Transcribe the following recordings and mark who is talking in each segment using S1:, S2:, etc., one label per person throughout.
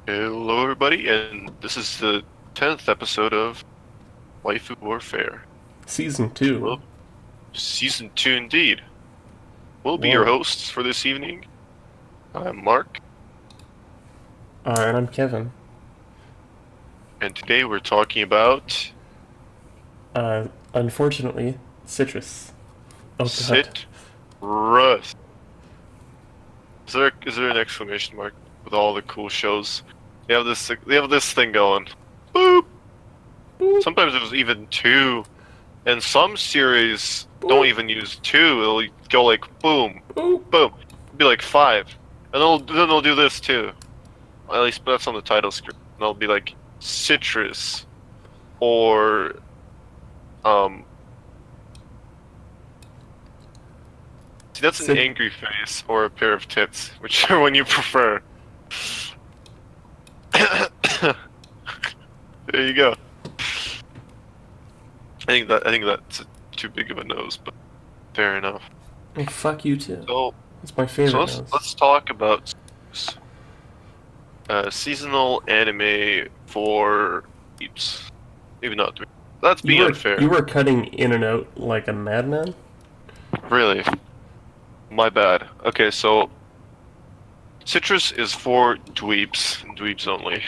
S1: Hello, everybody, and this is the 10th episode of Waifu Warfare.
S2: Season 2.
S1: Well, Season 2 indeed. We'll be your
S2: Whoa.
S1: hosts for this evening. I'm Mark,
S2: And I'm Kevin.
S1: and today we're talking about
S2: Unfortunately, citrus. Oh god.
S1: Citrus. Is there an exclamation mark with all the cool shows? They have this thing going. Boop!
S2: Boop.
S1: Sometimes there's even two. And some series
S2: Boop.
S1: don't even use two. It'll go like boom,
S2: Boop.
S1: boom. It'll be like five, and then they'll do this too. At least that's on the title screen. And they'll be like citrus, or See, that's an angry face or a pair of tits, whichever one you prefer. There you go. I think that's too big of a nose, but fair enough.
S2: Oh, fuck you too.
S1: So,
S2: It's my favorite nose.
S1: let's talk about seasonal anime for peeps. Maybe not three. That's being unfair.
S2: You were cutting in and out like a madman?
S1: Really? My bad. Okay, so citrus is for dweebs and dweebs only.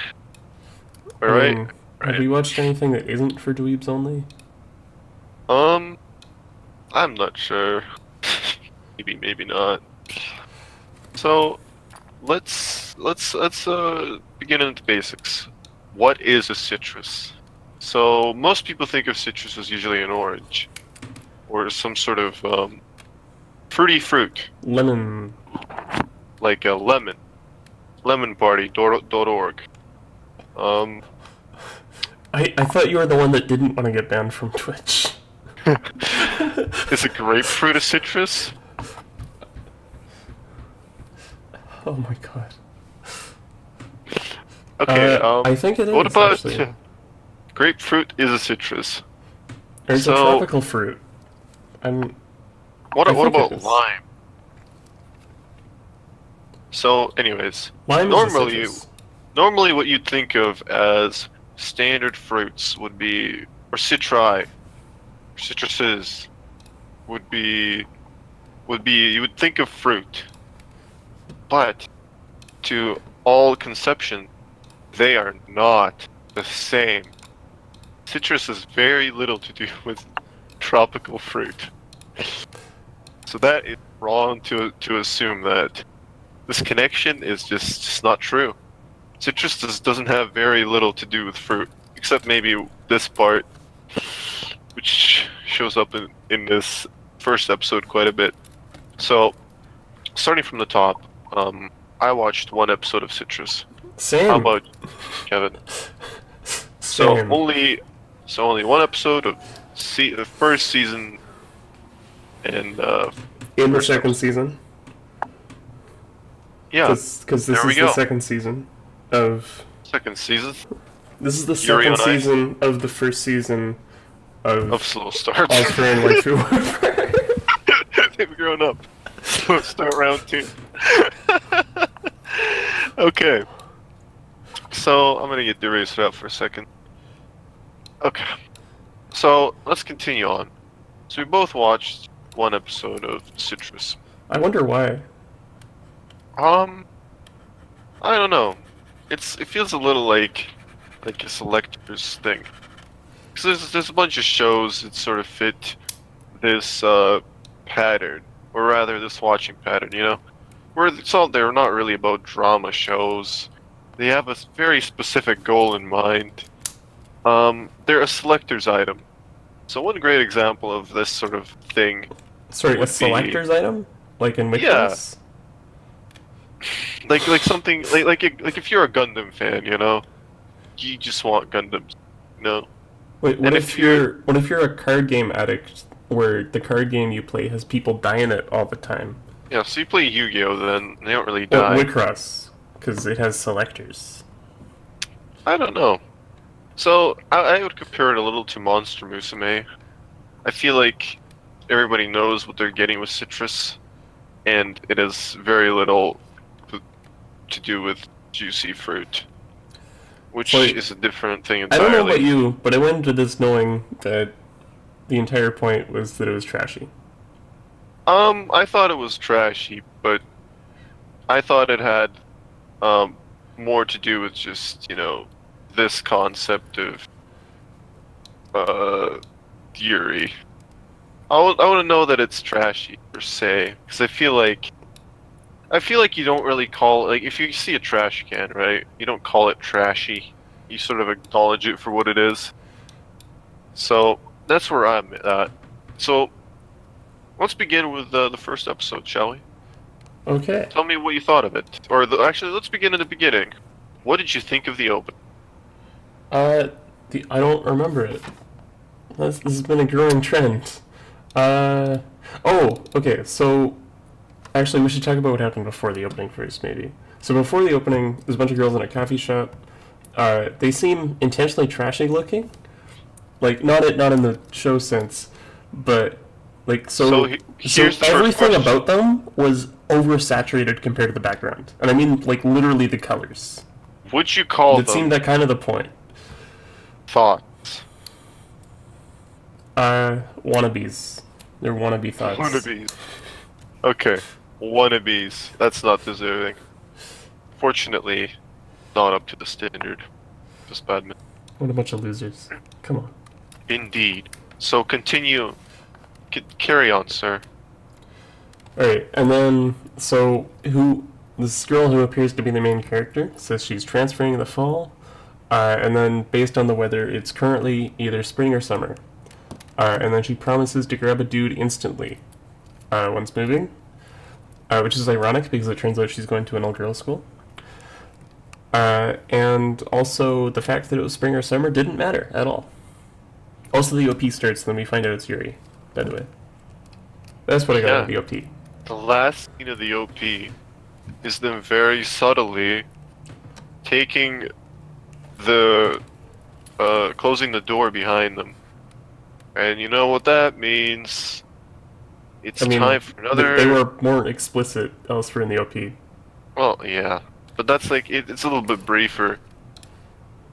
S1: Alright? Right.
S2: Have you watched anything that isn't for dweebs only?
S1: I'm not sure. maybe not. So, let's begin into the basics. What is a citrus? So, most people think of citrus as usually an orange, or some sort of fruity fruit,
S2: Lemon.
S1: like a lemon. Lemonparty.org.
S2: I thought you were the one that didn't want to get banned from Twitch.
S1: Is a grapefruit a citrus?
S2: Oh my god.
S1: Okay,
S2: I think it is.
S1: what about
S2: actually.
S1: grapefruit is a citrus?
S2: It's a tropical fruit.
S1: What
S2: I
S1: about
S2: think it is.
S1: lime? So, anyways,
S2: Lime is a citrus.
S1: normally what you'd think of as standard fruits would be, or citruses would be, you would think of fruit, but to all conception, they are not the same. Citrus has very little to do with tropical fruit. So that is wrong to assume that this connection is just not true. Citrus doesn't have very little to do with fruit, except maybe this part, which shows up in this first episode quite a bit. So, starting from the top, I watched one episode of Citrus.
S2: Same.
S1: How about you, Kevin?
S2: Same.
S1: So only one episode of the first season, and
S2: in the second season.
S1: Yeah,
S2: because this is the second season of.
S1: Second season.
S2: This is the second season of the first season of
S1: Slow Starts.
S2: Oscar and Waifu Warfare.
S1: They've grown up. Slow Start round 2. Okay. So I'm gonna get erased out for a second. Okay. So let's continue on. So we both watched one episode of Citrus.
S2: I wonder why.
S1: I don't know. It feels a little like a selector's thing. Because there's a bunch of shows that sort of fit this pattern, or rather this watching pattern, you know? Where they're not really about drama shows. They have a very specific goal in mind. They're a selector's item. So one great example of this sort of thing.
S2: Sorry, a selector's item? Like in Wickedness?
S1: Like something like if you're a Gundam fan, you know, you just want Gundams, you know.
S2: Wait, what if you're a card game addict where the card game you play has people die in it all the time?
S1: Yeah, so you play Yu-Gi-Oh, then they don't really die.
S2: Well, Wicross, because it has selectors.
S1: I don't know. So I would compare it a little to Monster Musume. I feel like everybody knows what they're getting with Citrus, and it has very little to do with juicy fruit. which
S2: So
S1: is a different thing
S2: I don't know about
S1: entirely.
S2: you, but I went into this knowing that the entire point was that it was trashy.
S1: I thought it was trashy, but I thought it had more to do with just, this concept of uh Yuri. I want to know that it's trashy per se, because I feel like you don't really call like if you see a trash can, right? You don't call it trashy. You sort of acknowledge it for what it is. So that's where I'm at. So let's begin with the first episode, shall we?
S2: Okay.
S1: Tell me what you thought of it, or actually, let's begin at the beginning. What did you think of the open?
S2: Uh, I don't remember it. This has been a growing trend. Uh, okay. So actually, we should talk about what happened before the opening first, maybe. So before the opening, there's a bunch of girls in a coffee shop. They seem intentionally trashy looking, like not in the show sense, but like
S1: So
S2: so
S1: here's the first
S2: everything
S1: question.
S2: about them was oversaturated compared to the background, and I mean like literally the colors.
S1: Would you call
S2: It seemed
S1: them
S2: that kind of the point.
S1: thoughts?
S2: Wannabes. They're wannabe thoughts.
S1: Wannabes. Okay, wannabes. That's not deserving. Fortunately, not up to the standard. Just bad.
S2: What a bunch of losers. Come on.
S1: Indeed. So continue. Carry on, sir.
S2: Alright, and then, so, this girl who appears to be the main character says she's transferring in the fall, and then based on the weather, it's currently either spring or summer. And then she promises to grab a dude instantly once moving, which is ironic because it turns out she's going to an all-girls school. And also, the fact that it was spring or summer didn't matter at all. Also, the OP starts, then we find out it's Yuri, by the way. That's what I got out of
S1: Yeah.
S2: the OP.
S1: The last scene of the OP is them very subtly taking the closing the door behind them. And you know what that means? It's
S2: I mean,
S1: time for another.
S2: they were more explicit elsewhere in the OP.
S1: Well, yeah, but that's like it's a little bit briefer.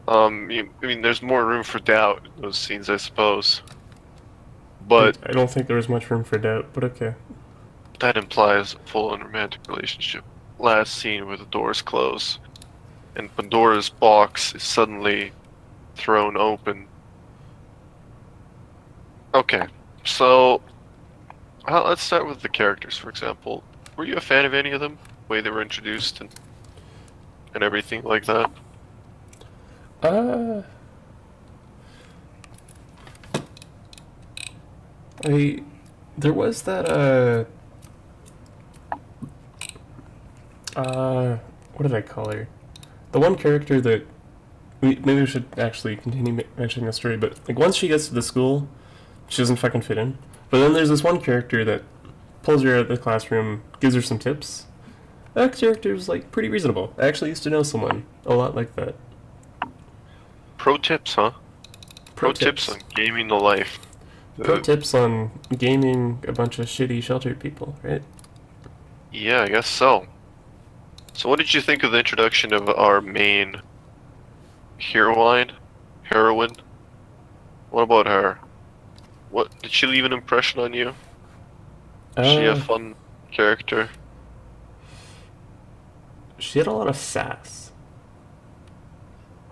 S1: I mean, there's more room for doubt in those scenes, I suppose. But
S2: I don't think there was much room for doubt, but okay.
S1: that implies a full-on romantic relationship. Last scene where the doors close, and Pandora's box is suddenly thrown open. Okay, so let's start with the characters, for example. Were you a fan of any of them? The way they were introduced and everything like that?
S2: Uh, I there was that what did I call her? The one character that maybe we should actually continue mentioning the story, but like once she gets to the school, she doesn't fucking fit in. But then there's this one character that pulls her out of the classroom, gives her some tips. That character's like pretty reasonable. I actually used to know someone a lot like that.
S1: Pro tips, huh? Pro tips on gaming the life.
S2: Pro tips on gaming a bunch of shitty sheltered people, right?
S1: Yeah, I guess so. So what did you think of the introduction of our main heroine? Heroine? What about her? What did she leave an impression on you? Is she a
S2: Uh,
S1: fun character?
S2: she had a lot of sass.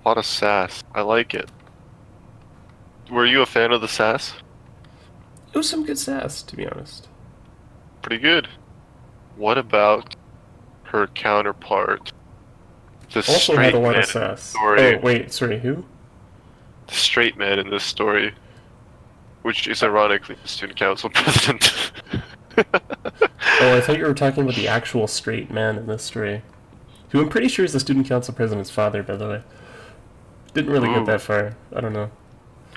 S1: A lot of sass. I like it. Were you a fan of the sass?
S2: It was some good sass, to be honest.
S1: Pretty good. What about her counterpart? The
S2: Also had
S1: straight
S2: a lot
S1: man
S2: of
S1: in this
S2: sass.
S1: story.
S2: Oh, wait, sorry, who?
S1: The straight man in this story. Which is ironically the student council president.
S2: Oh, I thought you were talking about the actual straight man in this story. Who I'm pretty sure is the student council president's father, by the way. Didn't really get
S1: Ooh,
S2: that far. I don't know.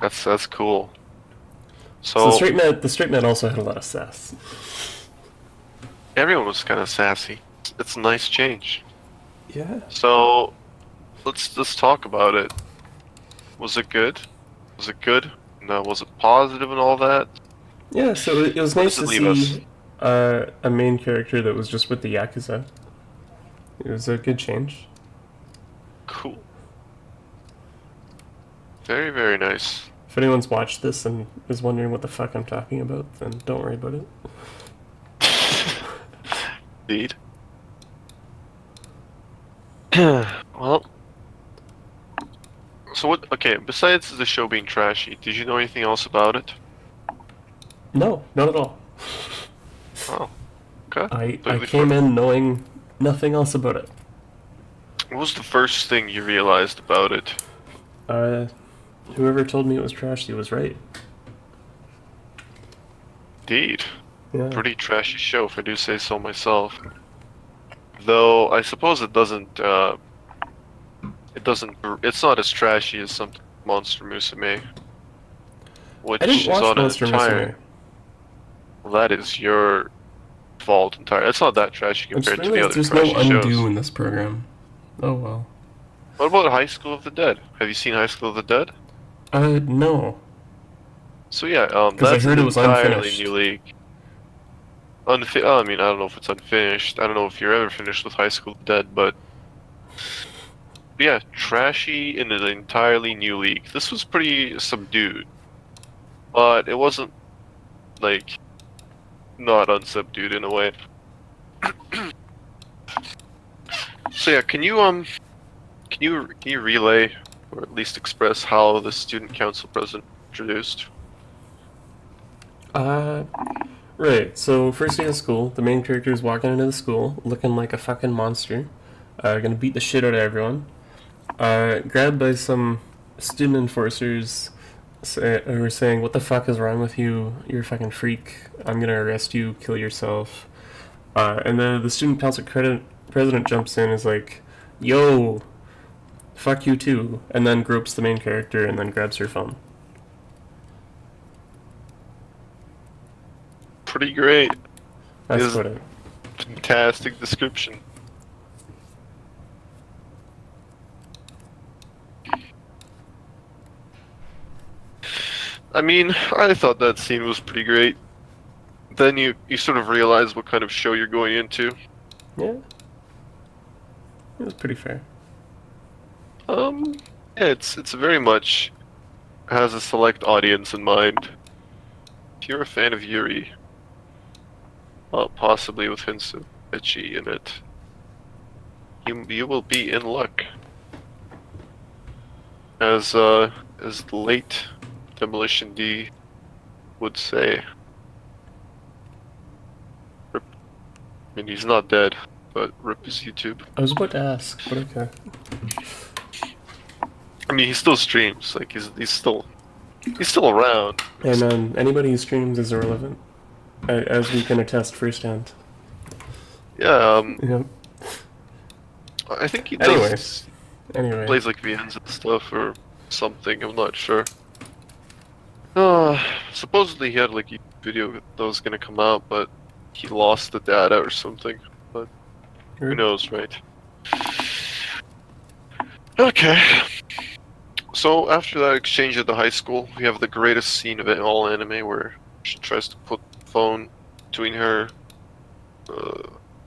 S1: that's cool.
S2: So
S1: So
S2: the straight man also had a lot of sass.
S1: everyone was kind of sassy. It's a nice change.
S2: Yeah.
S1: So let's talk about it. Was it good? Was it good? No, was it positive and all that?
S2: Yeah, so it was
S1: Where
S2: nice
S1: does it
S2: to
S1: leave us?
S2: see a main character that was just with the Yakuza. It was a good change.
S1: Cool. Very, very nice.
S2: If anyone's watched this and is wondering what the fuck I'm talking about, then don't worry about it.
S1: Indeed. Well, so what? Okay, besides the show being trashy, did you know anything else about it?
S2: No, not at all.
S1: Oh, okay.
S2: I
S1: Completely
S2: came in knowing nothing else about it.
S1: What was the first thing you realized about it?
S2: Whoever told me it was trashy was right.
S1: Indeed.
S2: Yeah.
S1: Pretty trashy show, if I do say so myself. Though, I suppose it doesn't, it's not as trashy as some Monster Musume. Which
S2: I didn't
S1: is
S2: watch
S1: on
S2: Monster
S1: an entire...
S2: Musume.
S1: Well, that is your fault entirely. It's not that trashy
S2: I just
S1: compared to the
S2: realized
S1: other
S2: there's no
S1: trashy
S2: undo
S1: shows.
S2: in this program. Oh well.
S1: What about High School of the Dead? Have you seen High School of the Dead?
S2: No.
S1: So yeah,
S2: Because I
S1: that's
S2: heard
S1: an
S2: it was
S1: entirely
S2: unfinished.
S1: new league. I mean, I don't know if it's unfinished. I don't know if you're ever finished with High School of the Dead, but yeah, trashy in an entirely new league. This was pretty subdued, but it wasn't like not unsubdued in a way. So yeah, can you relay or at least express how the student council president introduced?
S2: Right. So first day of school, the main character is walking into the school looking like a fucking monster, gonna beat the shit out of everyone. Grabbed by some student enforcers who are saying, "What the fuck is wrong with you? You're a fucking freak. I'm gonna arrest you. Kill yourself." And then the student council president jumps in and is like, "Yo, fuck you too," and then gropes the main character and then grabs her phone.
S1: Pretty great.
S2: That's
S1: Is
S2: about it.
S1: fantastic description. I mean, I thought that scene was pretty great. Then you sort of realize what kind of show you're going into.
S2: Yeah. It was pretty fair.
S1: Yeah, it's very much has a select audience in mind. If you're a fan of Yuri, possibly with hints of ecchi in it, you will be in luck. As the late Demolition D would say. Rip. I mean, he's not dead, but rip his YouTube.
S2: I was about to ask, but okay.
S1: I mean, he still streams. Like he's still around.
S2: And anybody who streams is irrelevant, as we can attest firsthand.
S1: Yeah.
S2: Yep.
S1: I think he does.
S2: Anyway.
S1: Plays like VNs and stuff or something. I'm not sure. Supposedly he had like a video that was gonna come out, but he lost the data or something. But who knows, right? Okay. So after that exchange at the high school, we have the greatest scene of it in all anime, where she tries to put the phone between her.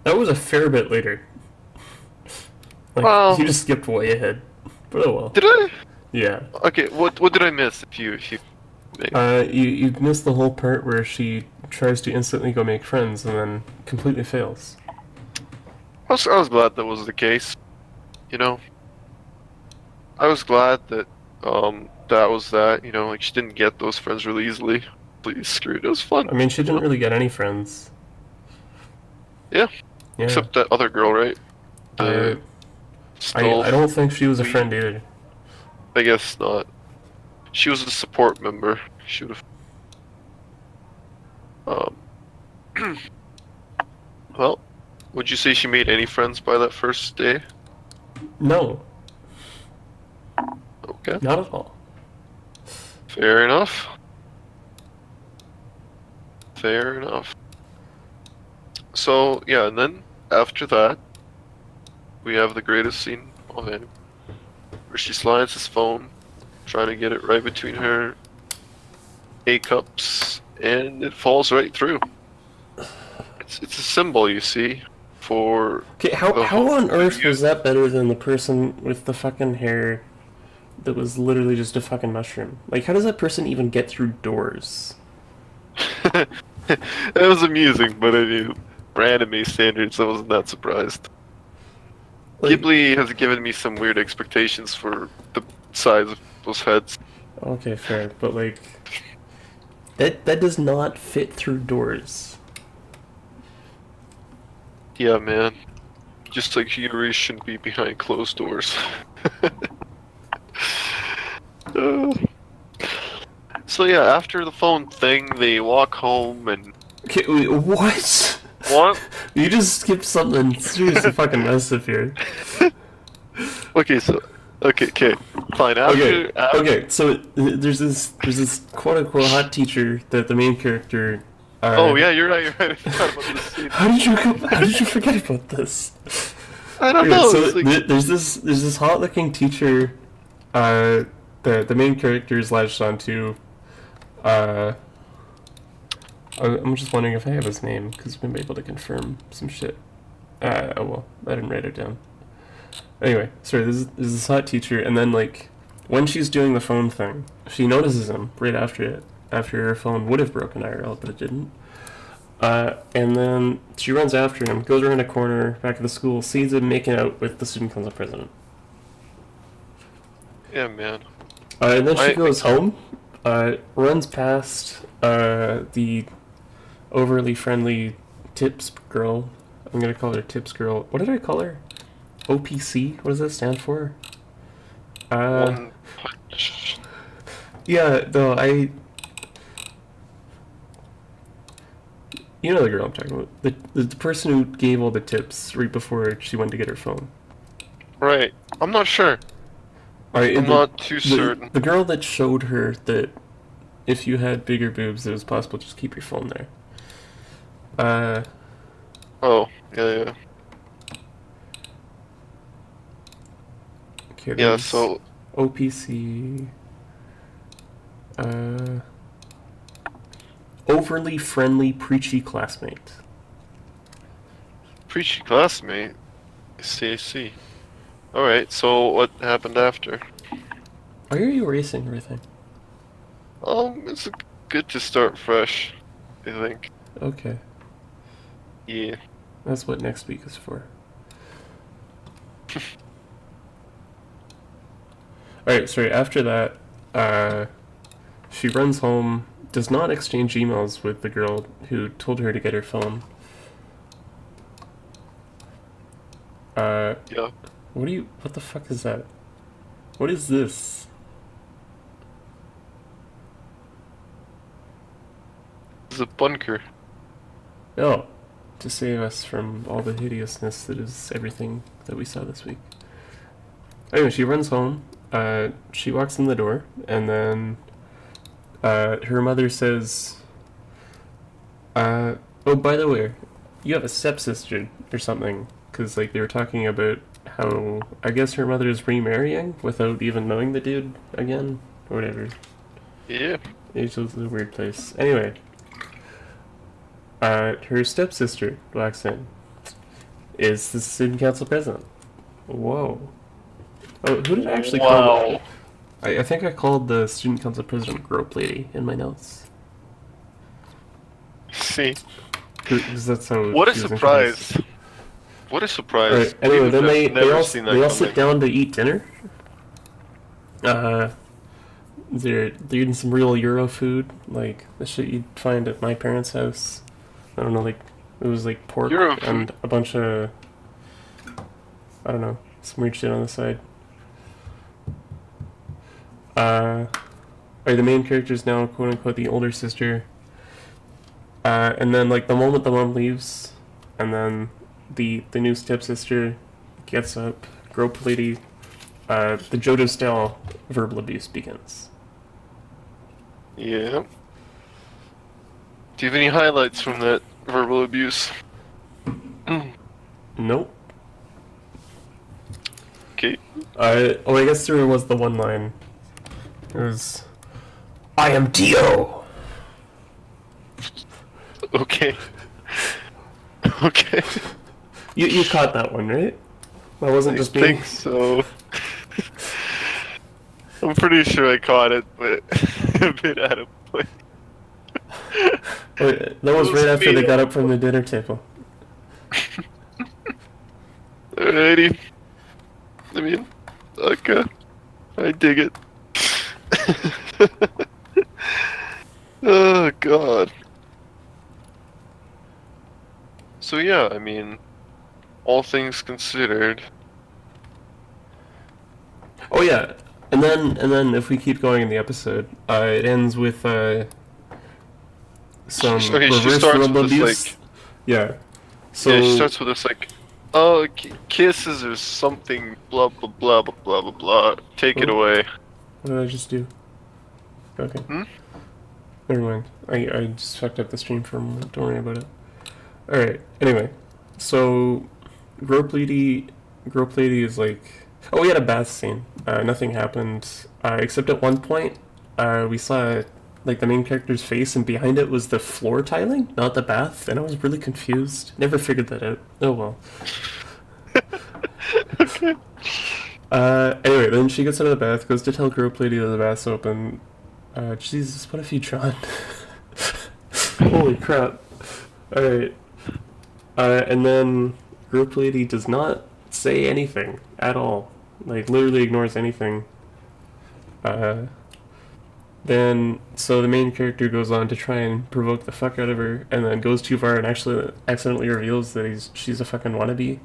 S2: That was a fair bit later. Like,
S1: Well,
S2: you just skipped way ahead. But oh well.
S1: did I?
S2: Yeah.
S1: Okay. What did I miss? If you
S2: you missed the whole part where she tries to instantly go make friends and then completely fails.
S1: I was glad that was the case. You know, I was glad that that was that. You know, like she didn't get those friends really easily. Please screwed. It was fun.
S2: I mean, she didn't really get any friends.
S1: Yeah.
S2: Yeah.
S1: Except that other girl, right?
S2: I don't think she was a friend either.
S1: I guess not. She was a support member. She would have. Well, would you say she made any friends by that first day?
S2: No,
S1: Okay.
S2: not at all.
S1: Fair enough. Fair enough. So, yeah, and then after that, we have the greatest scene of anime, where she slides his phone, trying to get it right between her A cups, and it falls right through. It's a symbol, you see, for...
S2: Okay, how on earth was that better than the person with the fucking hair that was literally just a fucking mushroom. Like, how does that person even get through doors?
S1: It was amusing, but I mean, for anime standards, I wasn't that surprised.
S2: Like,
S1: Ghibli has given me some weird expectations for the size of those heads.
S2: okay, fair, but like, that does not fit through doors.
S1: Yeah, man. Just like Yuri shouldn't be behind closed doors. Uh, so yeah, after the phone thing, they walk home and
S2: Okay, wait, what?
S1: what?
S2: You just skipped something seriously fucking massive here.
S1: Okay, so okay, fine.
S2: Okay,
S1: After
S2: okay. So there's this quote unquote hot teacher that the main character.
S1: oh yeah, you're right. You're right. I forgot about this scene.
S2: How did you forget about this?
S1: I don't
S2: Okay,
S1: know.
S2: so
S1: It's like
S2: there's this hot looking teacher, the main character is latched onto. Uh, I'm just wondering if I have his name because we've been able to confirm some shit. Oh well, I didn't write it down. Anyway, sorry, there's this hot teacher, and then, like, when she's doing the phone thing, she notices him right after it, after her phone would have broken IRL, but it didn't. And then she runs after him, goes around a corner, back at the school, sees him making out with the student council president.
S1: yeah, man.
S2: And then she
S1: I
S2: goes home, runs past the overly friendly tips girl. I'm gonna call her tips girl. What did I call her? OPC? What does that stand for?
S1: one punch.
S2: Yeah, no, you know the girl I'm talking about. The person who gave all the tips right before she went to get her phone.
S1: Right. I'm not sure.
S2: Alright,
S1: I'm not too certain.
S2: The girl that showed her that if you had bigger boobs, it was possible to just keep your phone there.
S1: Oh, yeah.
S2: Okay,
S1: Yeah,
S2: there's
S1: so
S2: OPC. Overly friendly, preachy classmate.
S1: preachy classmate. I see. Alright, so what happened after?
S2: Why are you erasing everything?
S1: It's good to start fresh, I think.
S2: Okay,
S1: Yeah.
S2: that's what next week is for. Alright, sorry, after that, she runs home, does not exchange emails with the girl who told her to get her phone.
S1: Yeah.
S2: What the fuck is that? What is this?
S1: It's a bunker.
S2: Oh, to save us from all the hideousness that is everything that we saw this week. Anyway, she runs home, she walks in the door, and then, her mother says, oh, by the way, you have a stepsister or something, because, like, they were talking about how, I guess her mother is remarrying without even knowing the dude again, or whatever.
S1: Yeah.
S2: It was a weird place. Anyway, her stepsister walks in, is the student council president. Whoa. Oh, who did I actually call?
S1: Wow.
S2: I think I called the student council president grope lady in my notes.
S1: See.
S2: Because that's how.
S1: What a
S2: she was
S1: surprise. What a surprise.
S2: Alright, anyway, then
S1: I've
S2: they
S1: never
S2: all,
S1: seen that
S2: they all
S1: coming.
S2: sit down to eat dinner. They're eating some real Euro food, like the shit you'd find at my parents' house. I don't know, like, it was like pork
S1: Euro food?
S2: and a bunch of, I don't know, some weird shit on the side. The main character is now, quote unquote, the older sister. And then, like, the moment the mom leaves, and then the new stepsister gets up, grope lady, the JoJo style verbal abuse begins.
S1: Yeah. Do you have any highlights from that verbal abuse?
S2: Nope.
S1: Okay.
S2: I guess there was the one line. It was, I am Dio!
S1: Okay. Okay.
S2: You caught that one, right? That wasn't
S1: I
S2: just me.
S1: think so. I'm pretty sure I caught it, but a bit out of place.
S2: Wait, that was
S1: It
S2: right after
S1: me.
S2: they got up from the dinner table.
S1: Alrighty. I mean, okay. I dig it. Oh god. So yeah, I mean, all things considered.
S2: Oh yeah, and then if we keep going in the episode, it ends with some
S1: Okay, she
S2: reverse
S1: starts
S2: rub
S1: with this
S2: abuse.
S1: like,
S2: Yeah.
S1: yeah, she
S2: So
S1: starts with this like, oh, kisses or something, blah blah blah blah blah blah blah. Take it
S2: oh,
S1: away.
S2: what did I just do? Okay,
S1: Hmm?
S2: never mind. I just fucked up the stream for a moment. Don't worry about it. All right. Anyway, so Grope Lady is like, oh, we had a bath scene. Nothing happened except at one point, we saw like the main character's face, and behind it was the floor tiling, not the bath, and I was really confused. Never figured that out. Oh well.
S1: Okay.
S2: Anyway, then she gets out of the bath, goes to tell Grope Lady that the bath's open. Jesus, what have you drawn? Holy crap. Alright. And then Grope Lady does not say anything at all. Like, literally ignores anything. Then, so the main character goes on to try and provoke the fuck out of her, and then goes too far and actually accidentally reveals that she's a fucking wannabe.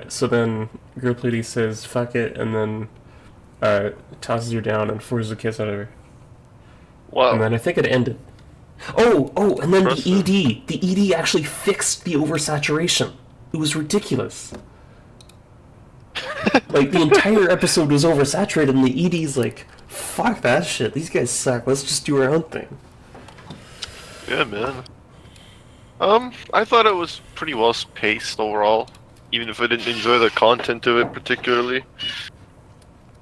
S2: So then Grope Lady says fuck it, and then tosses her down and forces a kiss out of her. And
S1: Wow.
S2: then I think it ended. Oh, and then
S1: Impressive.
S2: the ED actually fixed the oversaturation. It was ridiculous. Like, the entire episode was oversaturated, and the ED's like, fuck that shit, these guys suck, let's just do our own thing.
S1: Yeah, man. I thought it was pretty well paced overall, even if I didn't enjoy the content of it particularly.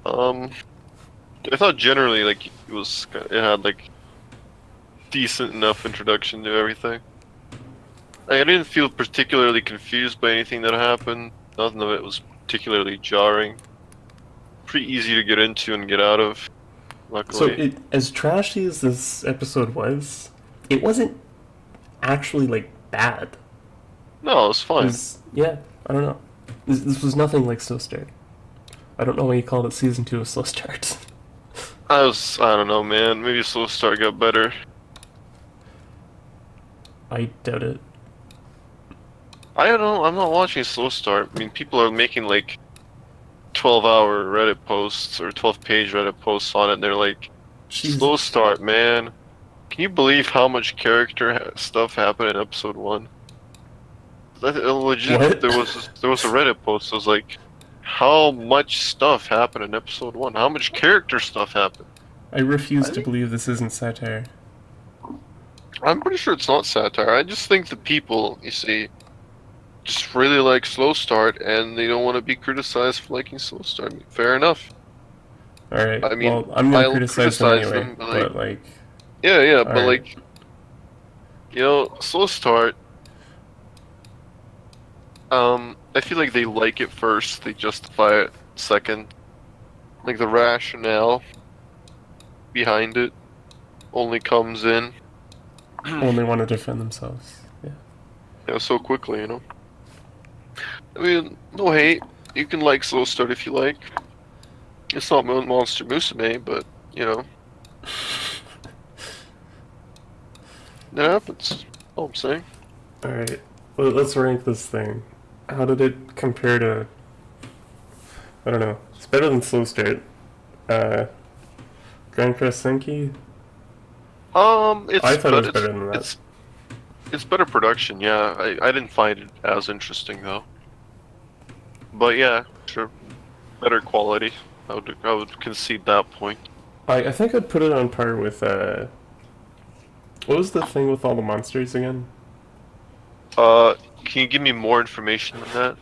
S1: I thought generally like it had like decent enough introduction to everything. Like, I didn't feel particularly confused by anything that happened. Nothing of it was particularly jarring. Pretty easy to get into and get out of,
S2: So,
S1: luckily.
S2: as trashy as this episode was, it wasn't actually, like, bad.
S1: No, it was
S2: It
S1: fine.
S2: was, yeah, I don't know. This was nothing like Slow Start. I don't know why you called it Season 2 of Slow Start.
S1: I don't know, man. Maybe Slow Start got better.
S2: I doubt it.
S1: I don't know. I'm not watching Slow Start. I mean, people are making like 12-hour Reddit posts or 12-page Reddit posts on it. And they're like,
S2: She's...
S1: "Slow Start, man. Can you believe how much character stuff happened in episode 1?" Legit,
S2: What?
S1: there was a Reddit post that was like, "How much stuff happened in episode 1? How much character stuff happened?"
S2: I refuse
S1: I
S2: to
S1: think-
S2: believe this isn't satire.
S1: I'm pretty sure it's not satire. I just think the people, you see, just really like Slow Start, and they don't want to be criticized for liking Slow Start. Fair enough.
S2: Alright,
S1: I mean,
S2: well, I'm gonna
S1: I'll
S2: criticize them
S1: criticize
S2: anyway,
S1: them,
S2: but, like...
S1: yeah, but
S2: Alright.
S1: like, you know, Slow Start. I feel like they like it first, they justify it second. Like the rationale behind it only comes in,
S2: Only want to defend themselves. Yeah.
S1: so quickly, you know. I mean, no hate. You can like Slow Start if you like. It's not Monster Musume, but you know, it happens. All I'm saying.
S2: Alright, well, let's rank this thing. How did it compare to... I don't know. It's better than Slow Start. Grand Cross Senki?
S1: It's
S2: I thought it was
S1: it's,
S2: better than that.
S1: it's better production. Yeah, I didn't find it as interesting though. But yeah, sure, better quality. I would concede that point.
S2: I think I'd put it on par with, what was the thing with all the monsters again?
S1: Can you give me more information on that?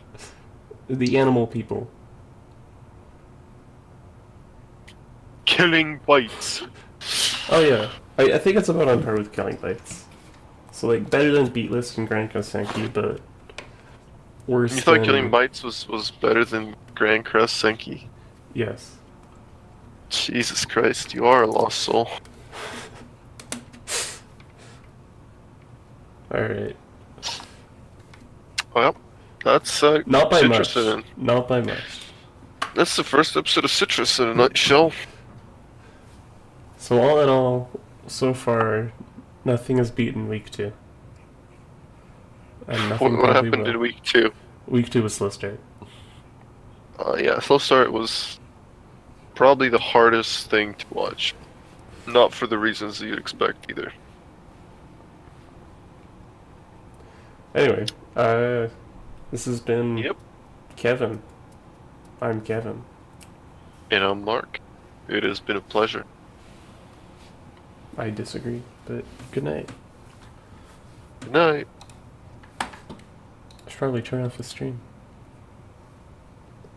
S2: The animal people.
S1: Killing bites.
S2: Oh yeah, I think it's about on par with Killing Bites. So, like, better than Beatless and Grand Cross Senki, but worse
S1: You thought
S2: than...
S1: Killing Bites was better than Grand Crest Senki?
S2: Yes.
S1: Jesus Christ, you are a lost soul.
S2: Alright.
S1: Well, that's
S2: Not by
S1: Citrus
S2: much.
S1: in.
S2: Not by much.
S1: That's the first episode of Citrus in a nutshell.
S2: So all in all, so far, nothing has beaten week 2. And nothing
S1: What
S2: probably
S1: happened
S2: will.
S1: in week 2?
S2: Week 2 was slow start.
S1: Yeah, Slow Start was probably the hardest thing to watch. Not for the reasons that you'd expect either.
S2: Anyway, this has been
S1: Yep.
S2: Kevin. I'm Kevin.
S1: And I'm Mark. It has been a pleasure.
S2: I disagree, but good night.
S1: Good night.
S2: I should probably turn off the stream.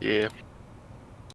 S1: Yeah.